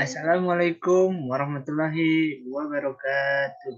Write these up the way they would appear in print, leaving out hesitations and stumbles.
Assalamualaikum warahmatullahi wabarakatuh.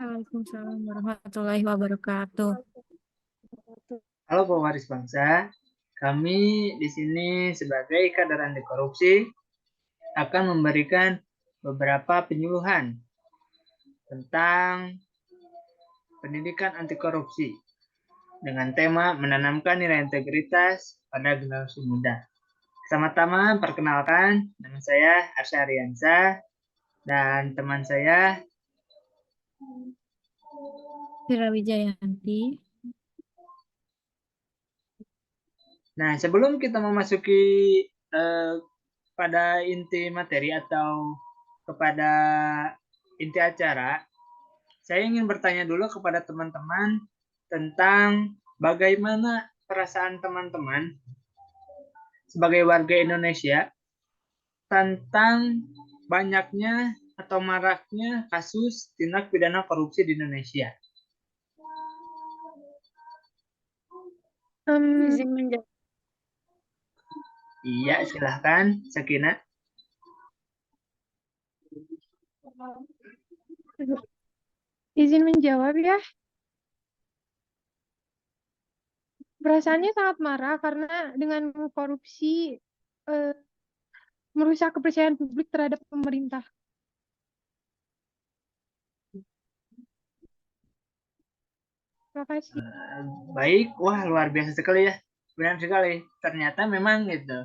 Waalaikumsalam warahmatullahi wabarakatuh. Halo pewaris bangsa, kami di sini sebagai kader anti korupsi akan memberikan beberapa penyuluhan tentang pendidikan anti korupsi dengan tema menanamkan nilai integritas pada generasi muda. Pertama-tama perkenalkan, nama saya Arsya Ariansa dan teman saya. Fira Wijayanti. Nah, sebelum kita memasuki eh, pada inti materi atau kepada inti acara, saya ingin bertanya dulu kepada teman-teman tentang bagaimana perasaan teman-teman sebagai warga Indonesia tentang banyaknya atau maraknya kasus tindak pidana korupsi di Indonesia. Izin menjawab. Iya, silahkan, Sakina. Izin menjawab ya. Perasaannya sangat marah karena dengan korupsi eh, merusak kepercayaan publik terhadap pemerintah. Terima kasih. Baik, wah luar biasa sekali ya. Benar sekali. Ternyata memang itu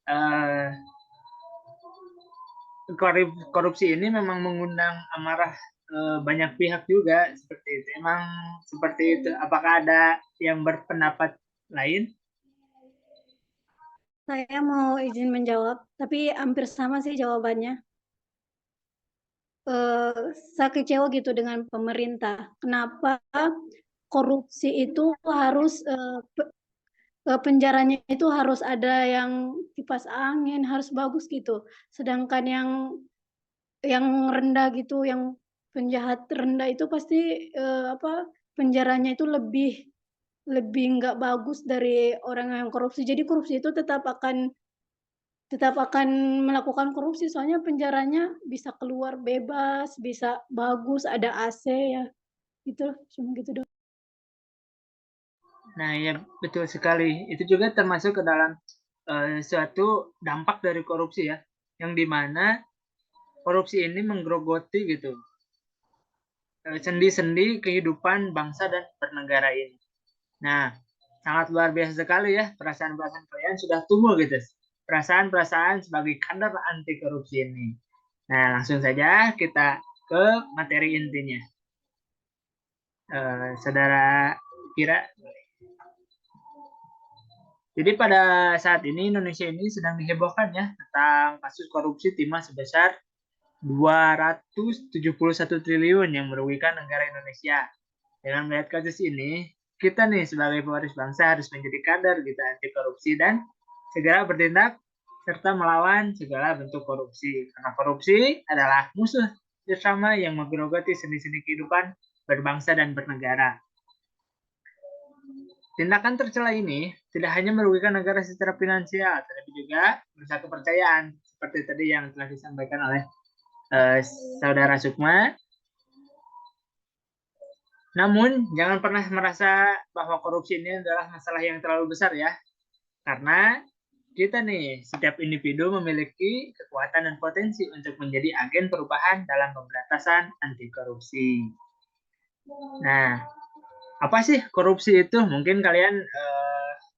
eh, korupsi ini memang mengundang amarah banyak pihak juga seperti itu. Emang seperti itu. Apakah ada yang berpendapat lain? Saya mau izin menjawab, tapi hampir sama sih jawabannya. Saya kecewa gitu dengan pemerintah. Kenapa korupsi itu harus penjaranya itu harus ada yang kipas angin, harus bagus gitu. Sedangkan yang rendah gitu, yang penjahat rendah itu pasti penjaranya itu lebih lebih nggak bagus dari orang yang korupsi. Jadi korupsi itu tetap akan melakukan korupsi soalnya penjaranya bisa keluar bebas, bisa bagus, ada AC ya. Gitu, cuma gitu doang. Nah, ya betul sekali. Itu juga termasuk ke dalam suatu dampak dari korupsi ya, yang dimana korupsi ini menggerogoti gitu sendi-sendi kehidupan bangsa dan bernegara ini. Nah, sangat luar biasa sekali ya perasaan-perasaan kalian sudah tumbuh gitu. Perasaan-perasaan sebagai kader anti korupsi ini. Nah, langsung saja kita ke materi intinya. Saudara Kira, jadi pada saat ini Indonesia ini sedang dihebohkan ya tentang kasus korupsi timah sebesar 271 triliun yang merugikan negara Indonesia. Dengan melihat kasus ini, kita nih sebagai pewaris bangsa harus menjadi kader kita anti korupsi dan segera bertindak serta melawan segala bentuk korupsi. Karena korupsi adalah musuh bersama yang menggerogoti sendi-sendi kehidupan berbangsa dan bernegara. Tindakan tercela ini tidak hanya merugikan negara secara finansial, tetapi juga merusak kepercayaan seperti tadi yang telah disampaikan oleh Saudara Sukma. Namun, jangan pernah merasa bahwa korupsi ini adalah masalah yang terlalu besar ya. Karena kita nih, setiap individu memiliki kekuatan dan potensi untuk menjadi agen perubahan dalam pemberantasan anti korupsi. Nah, apa sih korupsi itu? Mungkin kalian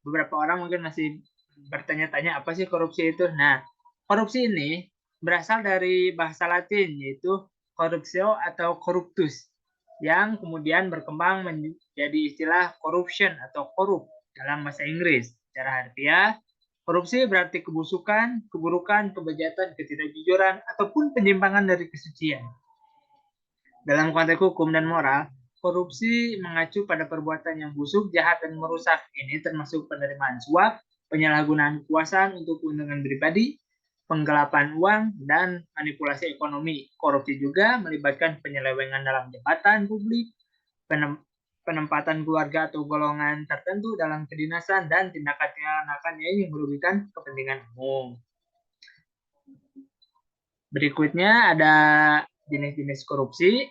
beberapa orang mungkin masih bertanya-tanya apa sih korupsi itu. Nah, korupsi ini berasal dari bahasa Latin yaitu corruptio atau corruptus yang kemudian berkembang menjadi istilah corruption atau korup dalam bahasa Inggris. Secara harfiah, korupsi berarti kebusukan, keburukan, kebejatan, ketidakjujuran, ataupun penyimpangan dari kesucian. Dalam konteks hukum dan moral, korupsi mengacu pada perbuatan yang busuk, jahat, dan merusak. Ini termasuk penerimaan suap, penyalahgunaan kekuasaan untuk keuntungan pribadi, penggelapan uang, dan manipulasi ekonomi. Korupsi juga melibatkan penyelewengan dalam jabatan publik, penempatan keluarga atau golongan tertentu dalam kedinasan, dan tindakan-tindakan yang merugikan kepentingan umum. Berikutnya ada jenis-jenis korupsi.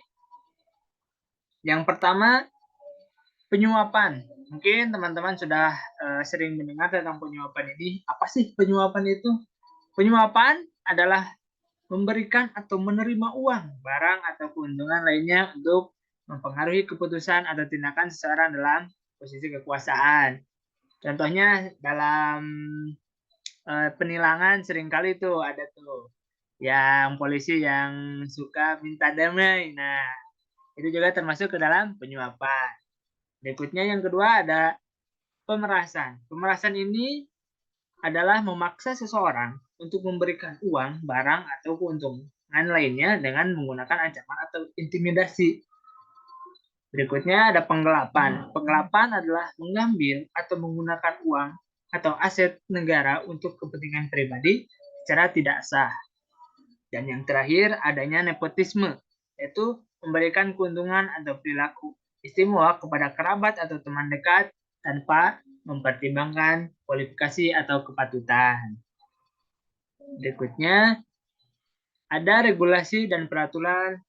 Yang pertama, penyuapan. Mungkin teman-teman sudah sering mendengar tentang penyuapan ini. Apa sih penyuapan itu? Penyuapan adalah memberikan atau menerima uang, barang, atau keuntungan lainnya untuk mempengaruhi keputusan atau tindakan seseorang dalam posisi kekuasaan. Contohnya dalam penilangan seringkali tuh ada tuh yang polisi yang suka minta damai. Nah, itu juga termasuk ke dalam penyuapan. Berikutnya yang kedua ada pemerasan. Pemerasan ini adalah memaksa seseorang untuk memberikan uang, barang, atau keuntungan lainnya dengan menggunakan ancaman atau intimidasi. Berikutnya ada penggelapan. Penggelapan adalah mengambil atau menggunakan uang atau aset negara untuk kepentingan pribadi secara tidak sah. Dan yang terakhir adanya nepotisme, yaitu memberikan keuntungan atau perilaku istimewa kepada kerabat atau teman dekat tanpa mempertimbangkan kualifikasi atau kepatutan. Berikutnya ada regulasi dan peraturan.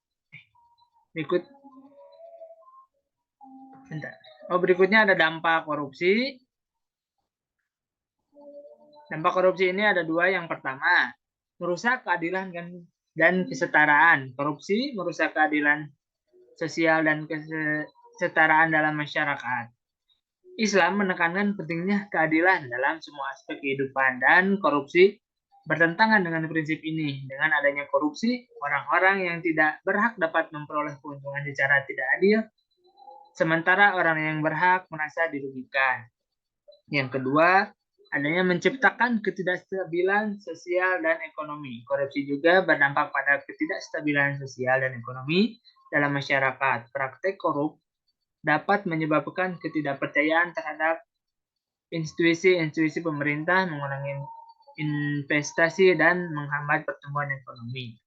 Berikutnya ada dampak korupsi. Dampak korupsi ini ada dua. Yang pertama, merusak keadilan dan kesetaraan. Korupsi merusak keadilan sosial dan kesetaraan dalam masyarakat. Islam menekankan pentingnya keadilan dalam semua aspek kehidupan, dan korupsi bertentangan dengan prinsip ini. Dengan adanya korupsi, orang-orang yang tidak berhak dapat memperoleh keuntungan secara tidak adil, sementara orang yang berhak merasa dirugikan. Yang kedua, adanya menciptakan ketidakstabilan sosial dan ekonomi. Korupsi juga berdampak pada ketidakstabilan sosial dan ekonomi dalam masyarakat. Praktek korup dapat menyebabkan ketidakpercayaan terhadap institusi-institusi pemerintah, mengurangi investasi, dan menghambat pertumbuhan ekonomi.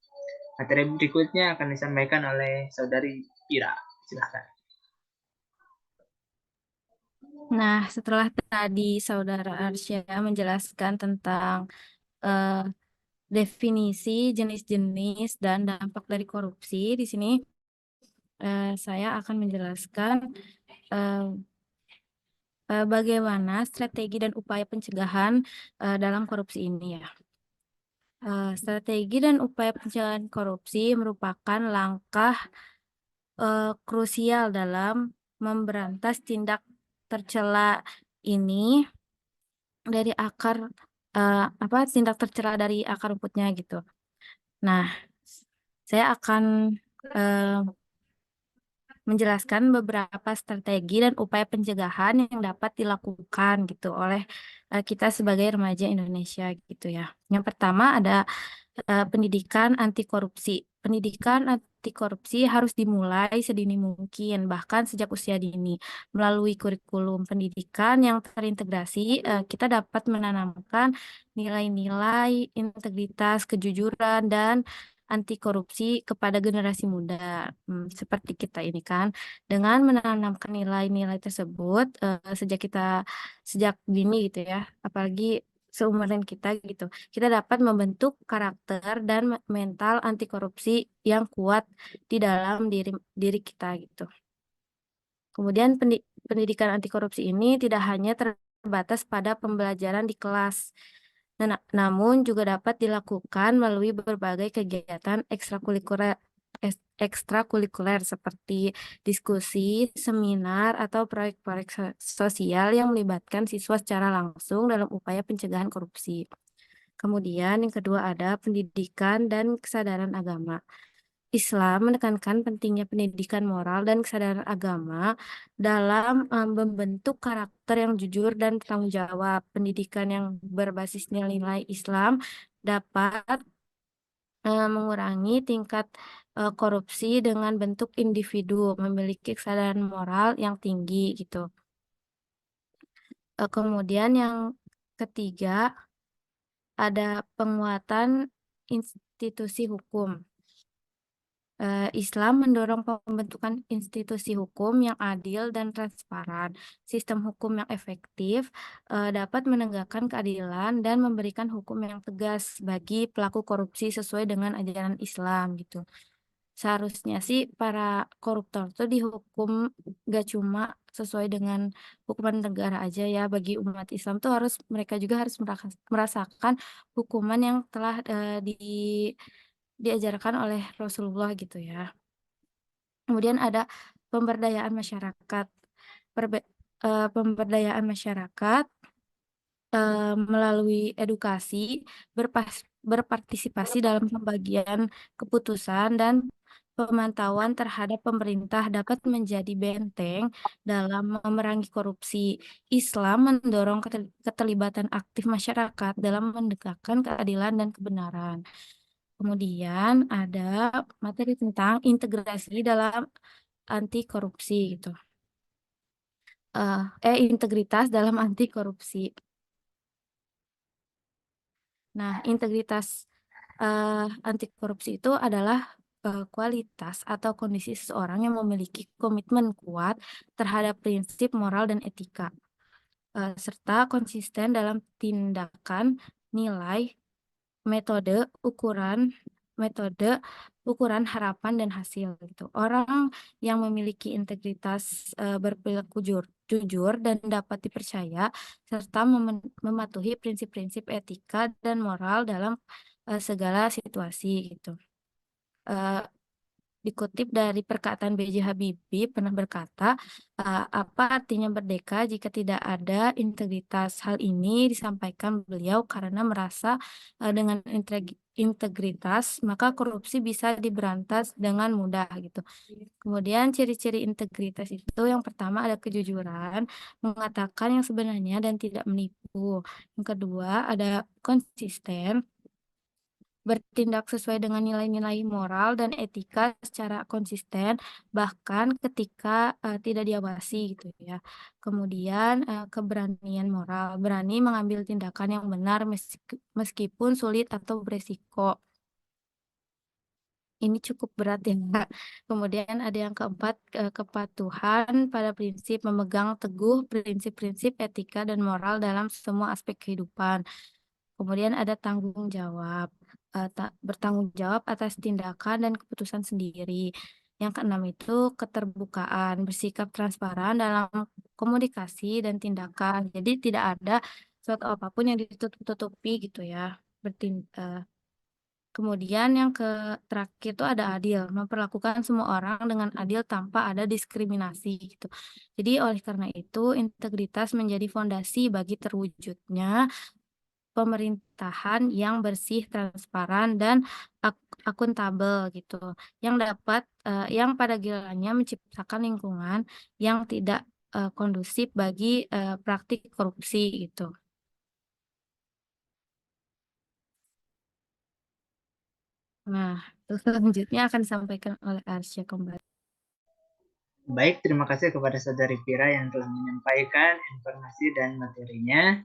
Materi berikutnya akan disampaikan oleh Saudari Ira. Silakan. Nah, setelah tadi Saudara Arsya menjelaskan tentang definisi, jenis-jenis, dan dampak dari korupsi, di sini saya akan menjelaskan bagaimana strategi dan upaya pencegahan dalam korupsi ini ya. Strategi dan upaya pencegahan korupsi merupakan langkah krusial dalam memberantas tindak tercela ini dari akar tindak tercela dari akar rumputnya gitu. Nah, saya akan menjelaskan beberapa strategi dan upaya pencegahan yang dapat dilakukan gitu oleh kita sebagai remaja Indonesia gitu ya. Yang pertama ada pendidikan anti korupsi. Pendidikan anti korupsi harus dimulai sedini mungkin, bahkan sejak usia dini. Melalui kurikulum pendidikan yang terintegrasi, kita dapat menanamkan nilai-nilai integritas, kejujuran, dan anti korupsi kepada generasi muda, seperti kita ini kan. Dengan menanamkan nilai-nilai tersebut sejak dini gitu ya, apalagi seumuran kita gitu, kita dapat membentuk karakter dan mental anti korupsi yang kuat di dalam diri kita gitu. Kemudian pendidikan anti korupsi ini tidak hanya terbatas pada pembelajaran di kelas, namun juga dapat dilakukan melalui berbagai kegiatan ekstrakurikuler seperti diskusi, seminar, atau proyek-proyek sosial yang melibatkan siswa secara langsung dalam upaya pencegahan korupsi. Kemudian yang kedua ada pendidikan dan kesadaran agama. Islam menekankan pentingnya pendidikan moral dan kesadaran agama dalam membentuk karakter yang jujur dan bertanggung jawab. Pendidikan yang berbasis nilai-nilai Islam dapat mengurangi tingkat korupsi dengan bentuk individu memiliki kesadaran moral yang tinggi gitu. Kemudian yang ketiga ada penguatan institusi hukum. Islam mendorong pembentukan institusi hukum yang adil dan transparan. Sistem hukum yang efektif dapat menegakkan keadilan dan memberikan hukum yang tegas bagi pelaku korupsi sesuai dengan ajaran Islam gitu. Seharusnya sih para koruptor tuh dihukum gak cuma sesuai dengan hukuman negara aja ya. Bagi umat Islam tuh mereka juga harus merasakan hukuman yang telah diajarkan oleh Rasulullah gitu ya. Kemudian ada pemberdayaan masyarakat. Pemberdayaan masyarakat melalui edukasi, berpartisipasi dalam pembagian keputusan dan pemantauan terhadap pemerintah dapat menjadi benteng dalam memerangi korupsi. Islam mendorong keterlibatan aktif masyarakat dalam menegakkan keadilan dan kebenaran. Kemudian ada materi tentang integrasi dalam anti korupsi gitu. Integritas dalam anti korupsi. Nah, integritas anti korupsi itu adalah kualitas atau kondisi seseorang yang memiliki komitmen kuat terhadap prinsip moral dan etika, serta konsisten dalam tindakan, nilai, metode, ukuran, harapan, dan hasil gitu. Orang yang memiliki integritas berperilaku jujur dan dapat dipercaya serta mematuhi prinsip-prinsip etika dan moral dalam segala situasi gitu. Dikutip dari perkataan B.J. Habibie pernah berkata, apa artinya merdeka jika tidak ada integritas? Hal ini disampaikan beliau karena merasa dengan integritas maka korupsi bisa diberantas dengan mudah gitu. Kemudian ciri-ciri integritas itu yang pertama ada kejujuran, mengatakan yang sebenarnya dan tidak menipu. Yang kedua ada konsisten, bertindak sesuai dengan nilai-nilai moral dan etika secara konsisten bahkan ketika tidak diawasi gitu ya. Kemudian keberanian moral, berani mengambil tindakan yang benar meskipun sulit atau beresiko. Ini cukup berat ya, Kak. Kemudian ada yang keempat, kepatuhan pada prinsip, memegang teguh prinsip-prinsip etika dan moral dalam semua aspek kehidupan. Kemudian ada tanggung jawab, bertanggung jawab atas tindakan dan keputusan sendiri. Yang keenam itu keterbukaan, bersikap transparan dalam komunikasi dan tindakan. Jadi tidak ada suatu apapun yang ditutup-tutupi gitu ya. Kemudian yang terakhir itu ada adil, memperlakukan semua orang dengan adil tanpa ada diskriminasi gitu. Jadi oleh karena itu integritas menjadi fondasi bagi terwujudnya pemerintahan yang bersih, transparan dan akuntabel gitu. Yang pada gilirannya menciptakan lingkungan yang tidak kondusif bagi praktik korupsi gitu. Nah, selanjutnya akan disampaikan oleh Arsya kembali. Baik, terima kasih kepada Saudari Vira yang telah menyampaikan informasi dan materinya.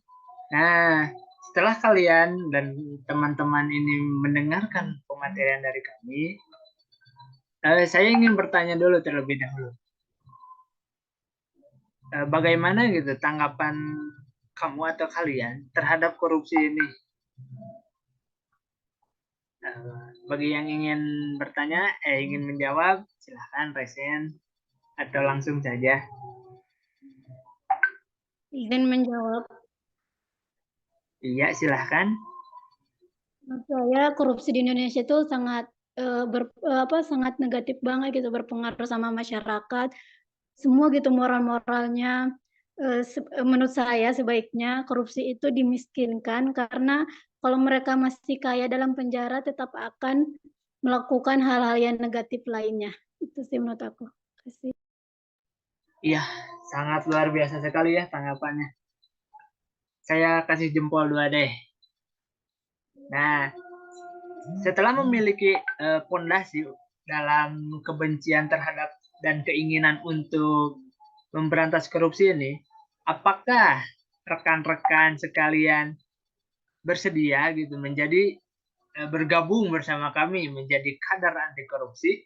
Nah, setelah kalian dan teman-teman ini mendengarkan pematerian dari kami, saya ingin bertanya dulu terlebih dahulu. Bagaimana gitu tanggapan kamu atau kalian terhadap korupsi ini? Bagi yang ingin bertanya, ingin menjawab, silahkan resen atau langsung saja. Izin menjawab. Iya, silahkan. Menurut saya korupsi di Indonesia itu sangat sangat negatif banget gitu, berpengaruh sama masyarakat. Semua gitu moral-moralnya. Menurut saya sebaiknya korupsi itu dimiskinkan karena kalau mereka masih kaya dalam penjara tetap akan melakukan hal-hal yang negatif lainnya. Itu sih menurut aku. Kasih. Iya, sangat luar biasa sekali ya tanggapannya. Saya kasih jempol 2 deh. Nah, setelah memiliki pondasi dalam kebencian terhadap dan keinginan untuk memberantas korupsi ini, apakah rekan-rekan sekalian bersedia gitu menjadi bergabung bersama kami menjadi kadar anti korupsi?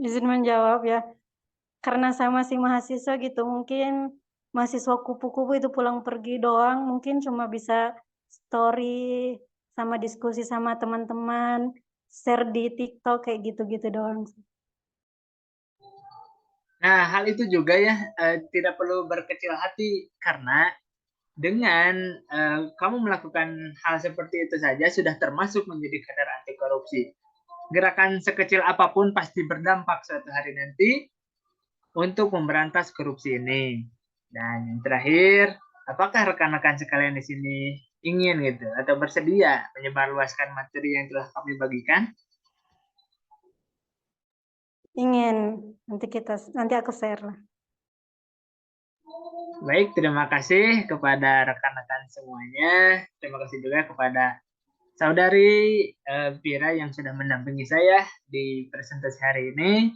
izin menjawab ya. Karena saya masih mahasiswa gitu, mungkin mahasiswa kupu-kupu itu pulang pergi doang, mungkin cuma bisa story sama diskusi sama teman-teman, share di TikTok kayak gitu-gitu doang. Nah, hal itu juga ya tidak perlu berkecil hati karena dengan kamu melakukan hal seperti itu saja sudah termasuk menjadi kader anti korupsi. Gerakan sekecil apapun pasti berdampak suatu hari nanti untuk memberantas korupsi ini. Dan yang terakhir, apakah rekan-rekan sekalian di sini ingin gitu atau bersedia menyebarluaskan materi yang telah kami bagikan? Ingin, nanti aku share lah. Baik, terima kasih kepada rekan-rekan semuanya. Terima kasih juga kepada Saudari Vira yang sudah mendampingi saya di presentasi hari ini.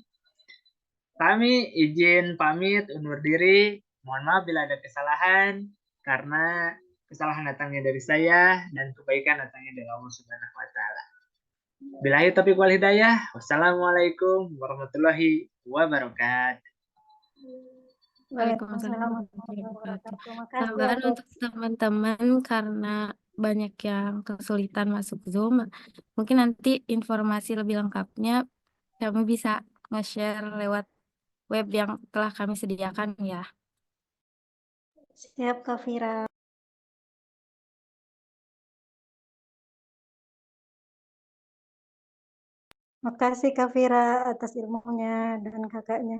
Kami izin pamit undur diri. Mohon maaf bila ada kesalahan karena kesalahan datangnya dari saya dan kebaikan datangnya dari Allah Subhanahu wa taala. Billahi taufiq wal hidayah. Wassalamualaikum warahmatullahi wabarakatuh. Waalaikumsalam Waalaikumsalam warahmatullahi warahmatullahi wabarakatuh. wabarakatuh. Makasih Tambahan atas untuk teman-teman karena banyak yang kesulitan masuk Zoom, mungkin nanti informasi lebih lengkapnya kami bisa nge-share lewat web yang telah kami sediakan ya. siap Kak Vira. Makasih Kak Vira atas ilmunya dan kakaknya.